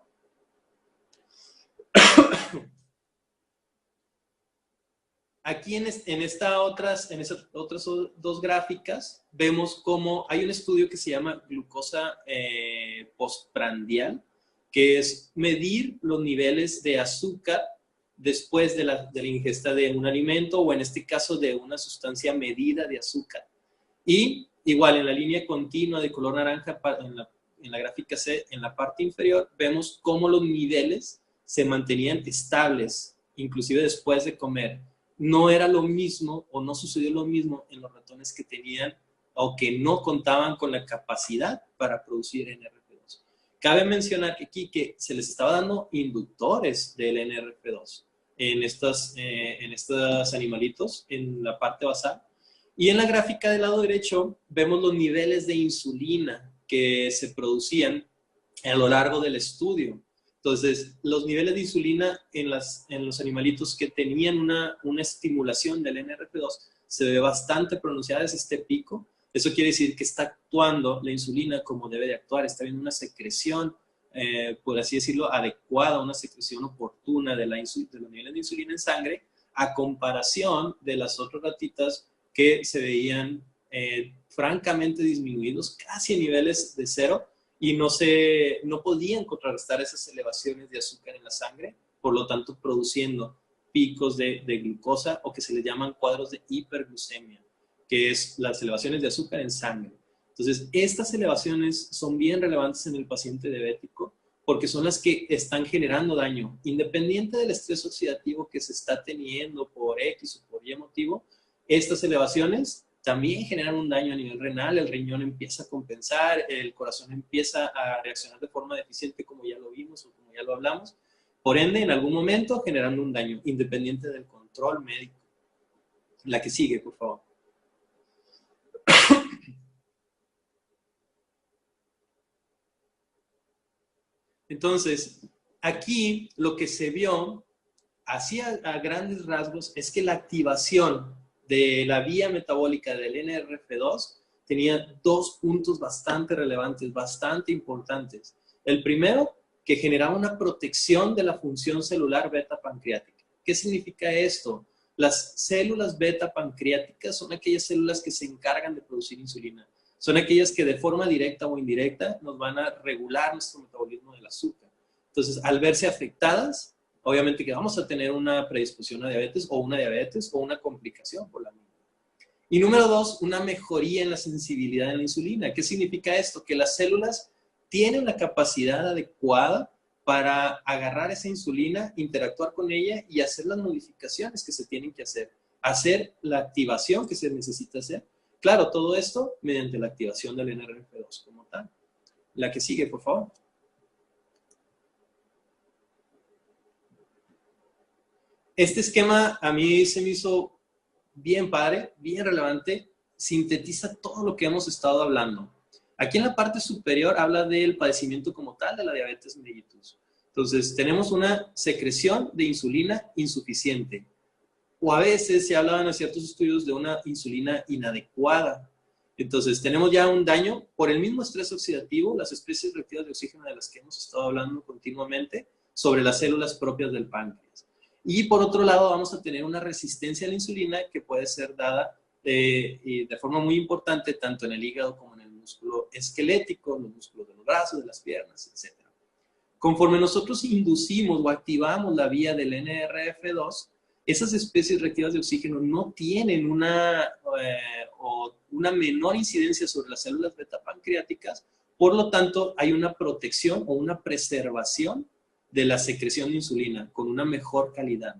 Aquí en esas otras dos gráficas vemos cómo hay un estudio que se llama glucosa postprandial, que es medir los niveles de azúcar después de la ingesta de un alimento o en este caso de una sustancia medida de azúcar. Y igual en la línea continua de color naranja en la gráfica C, en la parte inferior, vemos cómo los niveles se mantenían estables, inclusive después de comer. No era lo mismo o no sucedió lo mismo en los ratones que tenían o que no contaban con la capacidad para producir NRF2. Cabe mencionar que aquí que se les estaba dando inductores del NRF2 en estos animalitos en la parte basal. Y en la gráfica del lado derecho vemos los niveles de insulina que se producían a lo largo del estudio. Entonces, los niveles de insulina en los animalitos que tenían una estimulación del NRF2 se ve bastante pronunciada, es este pico. Eso quiere decir que está actuando la insulina como debe de actuar, está viendo una secreción, por así decirlo, adecuada, una secreción oportuna de los niveles de insulina en sangre, a comparación de las otras ratitas que se veían francamente disminuidos, casi a niveles de cero, y no podían contrarrestar esas elevaciones de azúcar en la sangre, por lo tanto produciendo picos de glucosa o que se le llaman cuadros de hiperglucemia, que es las elevaciones de azúcar en sangre. Entonces, estas elevaciones son bien relevantes en el paciente diabético porque son las que están generando daño. Independiente del estrés oxidativo que se está teniendo por X o por Y motivo, estas elevaciones también generan un daño a nivel renal, el riñón empieza a compensar, el corazón empieza a reaccionar de forma deficiente como ya lo vimos o como ya lo hablamos. Por ende, en algún momento generando un daño, independiente del control médico. La que sigue, por favor. Entonces, aquí lo que se vio, así a grandes rasgos, es que la activación de la vía metabólica del NRF2 tenía dos puntos bastante relevantes, bastante importantes. El primero, que generaba una protección de la función celular beta pancreática. ¿Qué significa esto? Las células beta pancreáticas son aquellas células que se encargan de producir insulina. Son aquellas que de forma directa o indirecta nos van a regular nuestro metabolismo del azúcar. Entonces, al verse afectadas, obviamente que vamos a tener una predisposición a diabetes o una complicación por la misma. Y número dos, una mejoría en la sensibilidad de la insulina. ¿Qué significa esto? Que las células tienen la capacidad adecuada para agarrar esa insulina, interactuar con ella y hacer las modificaciones que se tienen que hacer la activación que se necesita hacer. Claro, todo esto mediante la activación del NRF2 como tal. La que sigue, por favor. Este esquema a mí se me hizo bien padre, bien relevante, sintetiza todo lo que hemos estado hablando. Aquí en la parte superior habla del padecimiento como tal de la diabetes mellitus. Entonces, tenemos una secreción de insulina insuficiente. O a veces se hablaban en ciertos estudios de una insulina inadecuada. Entonces, tenemos ya un daño por el mismo estrés oxidativo, las especies reactivas de oxígeno de las que hemos estado hablando continuamente, sobre las células propias del páncreas. Y por otro lado, vamos a tener una resistencia a la insulina que puede ser dada de forma muy importante tanto en el hígado como en el músculo esquelético, los músculos de los brazos, de las piernas, etc. Conforme nosotros inducimos o activamos la vía del NRF2, esas especies reactivas de oxígeno no tienen una menor incidencia sobre las células beta-pancreáticas, por lo tanto hay una protección o una preservación de la secreción de insulina con una mejor calidad.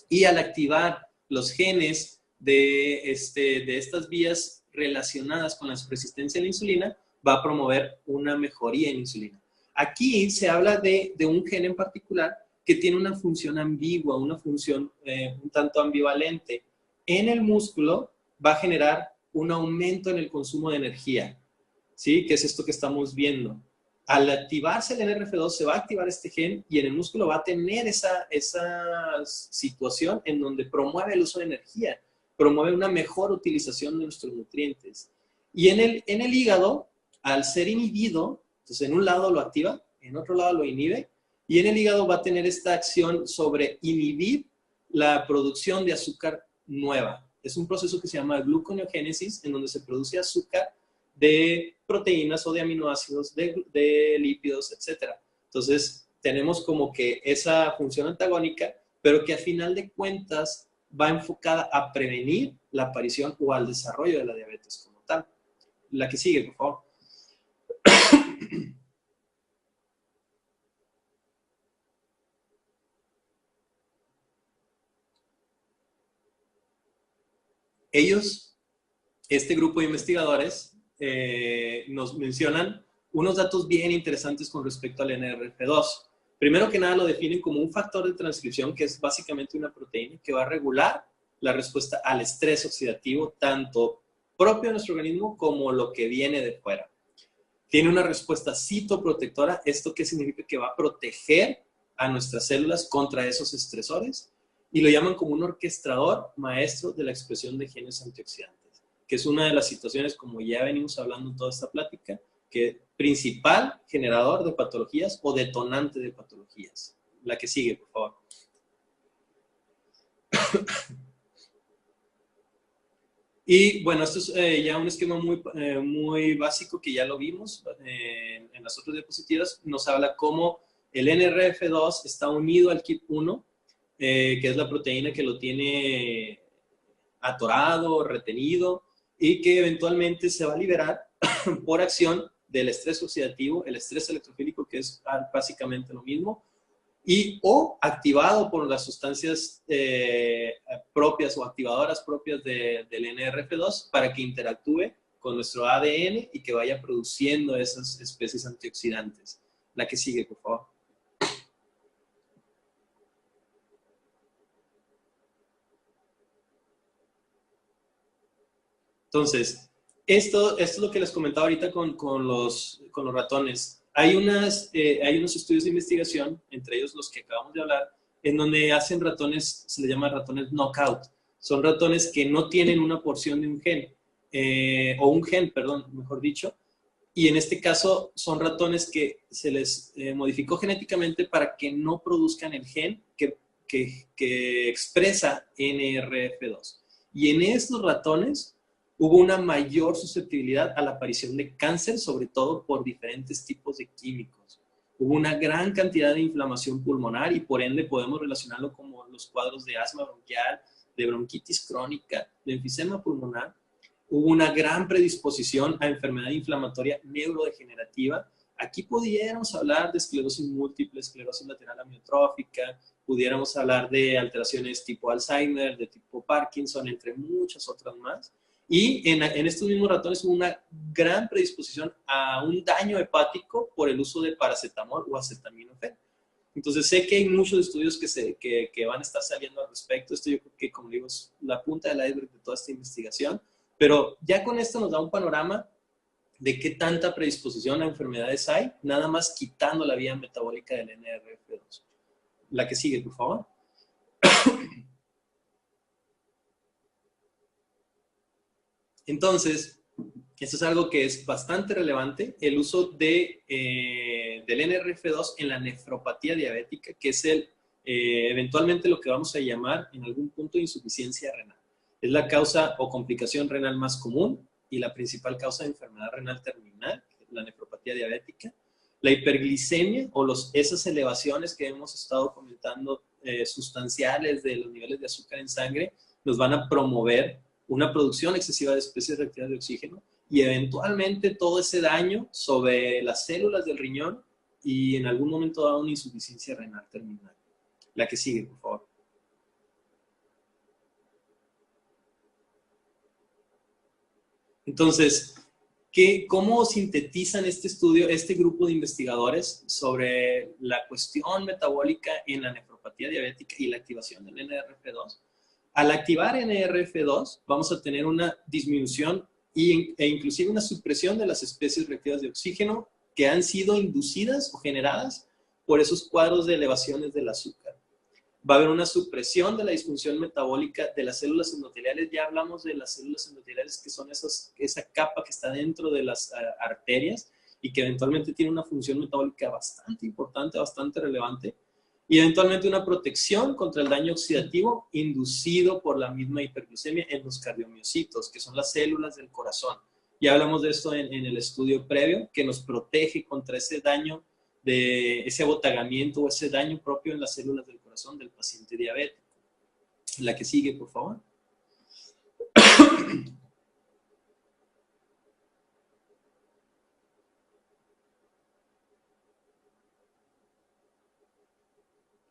Y al activar los genes de estas vías relacionadas con la resistencia a la insulina, va a promover una mejoría en insulina. Aquí se habla de un gen en particular que tiene una función ambigua, una función un tanto ambivalente. En el músculo va a generar un aumento en el consumo de energía, ¿sí? Que es esto que estamos viendo. Al activarse el NRF2 se va a activar este gen y en el músculo va a tener esa situación en donde promueve el uso de energía, promueve una mejor utilización de nuestros nutrientes. Y en el hígado, al ser inhibido, entonces en un lado lo activa, en otro lado lo inhibe, y en el hígado va a tener esta acción sobre inhibir la producción de azúcar nueva. Es un proceso que se llama gluconeogénesis, en donde se produce azúcar de proteínas o de aminoácidos, de lípidos, etc. Entonces, tenemos como que esa función antagónica, pero que a final de cuentas va enfocada a prevenir la aparición o al desarrollo de la diabetes como tal. La que sigue, por favor. Ellos, este grupo de investigadores, nos mencionan unos datos bien interesantes con respecto al NRF2. Primero que nada lo definen como un factor de transcripción que es básicamente una proteína que va a regular la respuesta al estrés oxidativo, tanto propio de nuestro organismo como lo que viene de fuera. Tiene una respuesta citoprotectora. ¿Esto qué significa? Que va a proteger a nuestras células contra esos estresores, y lo llaman como un orquestador maestro de la expresión de genes antioxidantes, que es una de las situaciones, como ya venimos hablando en toda esta plática, que principal generador de patologías o detonante de patologías. La que sigue, por favor. Y bueno, esto es ya un esquema muy básico que ya lo vimos en las otras diapositivas. Nos habla cómo el NRF2 está unido al KIT1, que es la proteína que lo tiene atorado, retenido, y que eventualmente se va a liberar por acción del estrés oxidativo, el estrés electrofílico, que es básicamente lo mismo, o activado por las sustancias propias o activadoras propias del NRF2 para que interactúe con nuestro ADN y que vaya produciendo esas especies antioxidantes. La que sigue, por favor. Entonces, esto es lo que les comentaba ahorita con los ratones. Hay unos estudios de investigación, entre ellos los que acabamos de hablar, en donde hacen ratones, se les llama ratones knockout. Son ratones que no tienen una porción de un gen, o un gen, perdón, mejor dicho. Y en este caso son ratones que se les modificó genéticamente para que no produzcan el gen que expresa NRF2. Y en estos ratones hubo una mayor susceptibilidad a la aparición de cáncer, sobre todo por diferentes tipos de químicos. Hubo una gran cantidad de inflamación pulmonar y por ende podemos relacionarlo como los cuadros de asma bronquial, de bronquitis crónica, de enfisema pulmonar. Hubo una gran predisposición a enfermedad inflamatoria neurodegenerativa. Aquí pudiéramos hablar de esclerosis múltiple, esclerosis lateral amiotrófica, pudiéramos hablar de alteraciones tipo Alzheimer, de tipo Parkinson, entre muchas otras más. Y en estos mismos ratones hubo una gran predisposición a un daño hepático por el uso de paracetamol o acetaminofén. Entonces sé que hay muchos estudios que van a estar saliendo al respecto. Esto yo creo que, como digo, es la punta del iceberg de toda esta investigación. Pero ya con esto nos da un panorama de qué tanta predisposición a enfermedades hay, nada más quitando la vía metabólica del NRF2. La que sigue, por favor. Entonces, esto es algo que es bastante relevante, el uso del NRF2 en la nefropatía diabética, que es eventualmente lo que vamos a llamar en algún punto insuficiencia renal. Es la causa o complicación renal más común y la principal causa de enfermedad renal terminal, la nefropatía diabética. La hiperglicemia o esas elevaciones que hemos estado comentando sustanciales de los niveles de azúcar en sangre nos van a promover una producción excesiva de especies reactivas de oxígeno y eventualmente todo ese daño sobre las células del riñón y en algún momento da una insuficiencia renal terminal. La que sigue, por favor. Entonces, ¿cómo sintetizan este estudio, este grupo de investigadores sobre la cuestión metabólica en la nefropatía diabética y la activación del NRF2? Al activar NRF2, vamos a tener una disminución e inclusive una supresión de las especies reactivas de oxígeno que han sido inducidas o generadas por esos cuadros de elevaciones del azúcar. Va a haber una supresión de la disfunción metabólica de las células endoteliales. Ya hablamos de las células endoteliales, que son esa capa que está dentro de las arterias y que eventualmente tiene una función metabólica bastante importante, bastante relevante. Y eventualmente una protección contra el daño oxidativo inducido por la misma hiperglucemia en los cardiomiocitos, que son las células del corazón. Ya hablamos de esto en el estudio previo, que nos protege contra ese daño, de ese abotagamiento o ese daño propio en las células del corazón del paciente diabético. La que sigue, por favor.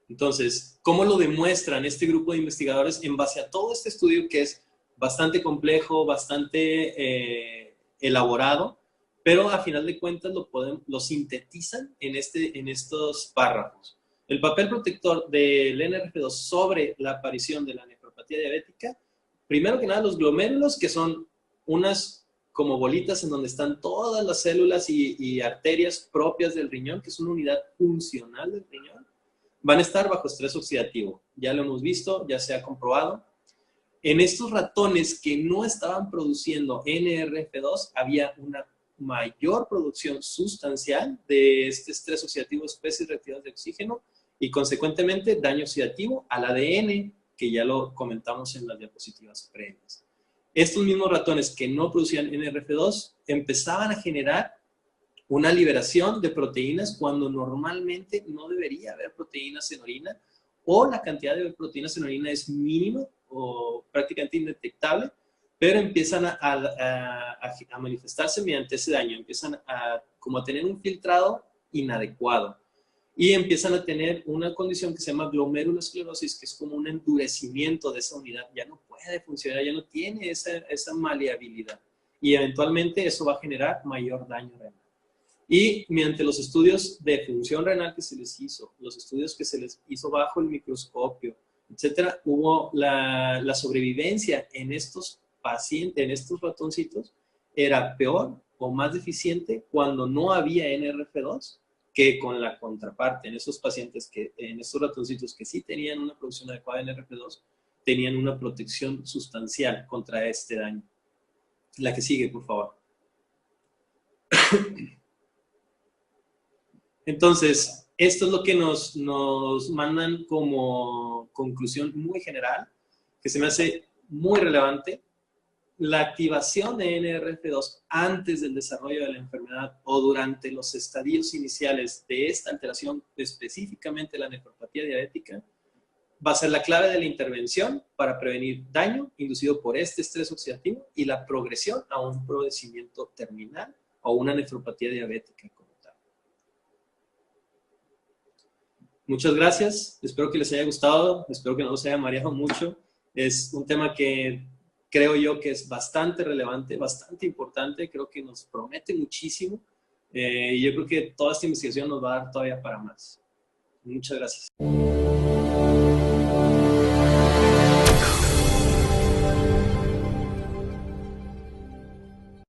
Entonces, ¿cómo lo demuestran este grupo de investigadores en base a todo este estudio que es bastante complejo, bastante elaborado, pero a final de cuentas lo sintetizan en estos párrafos? El papel protector del NRF2 sobre la aparición de la nefropatía diabética, primero que nada los glomérulos, que son unas como bolitas en donde están todas las células y arterias propias del riñón, que es una unidad funcional del riñón, van a estar bajo estrés oxidativo. Ya lo hemos visto, ya se ha comprobado. En estos ratones que no estaban produciendo NRF2, había una mayor producción sustancial de este estrés oxidativo, especies reactivas de oxígeno, y consecuentemente daño oxidativo al ADN, que ya lo comentamos en las diapositivas previas. Estos mismos ratones que no producían NRF2 empezaban a generar una liberación de proteínas cuando normalmente no debería haber proteínas en orina, o la cantidad de proteínas en orina es mínima o prácticamente indetectable, pero empiezan a manifestarse mediante ese daño, empiezan como a tener un filtrado inadecuado y empiezan a tener una condición que se llama glomerulosclerosis, que es como un endurecimiento de esa unidad, ya no puede funcionar, ya no tiene esa maleabilidad y eventualmente eso va a generar mayor daño renal. Y mediante los estudios de función renal que se les hizo, los estudios que se les hizo bajo el microscopio, etcétera, hubo la sobrevivencia en estos pacientes, en estos ratoncitos, era peor o más deficiente cuando no había NRF2 que con la contraparte. En esos pacientes, en estos ratoncitos que sí tenían una producción adecuada de NRF2, tenían una protección sustancial contra este daño. La que sigue, por favor. Entonces, esto es lo que nos mandan como conclusión muy general, que se me hace muy relevante. La activación de NRF2 antes del desarrollo de la enfermedad o durante los estadios iniciales de esta alteración, específicamente la nefropatía diabética, va a ser la clave de la intervención para prevenir daño inducido por este estrés oxidativo y la progresión a un padecimiento terminal o una nefropatía diabética. Muchas gracias, espero que les haya gustado, espero que no los haya mareado mucho. Es un tema que creo yo que es bastante relevante, bastante importante, creo que nos promete muchísimo y yo creo que toda esta investigación nos va a dar todavía para más. Muchas gracias.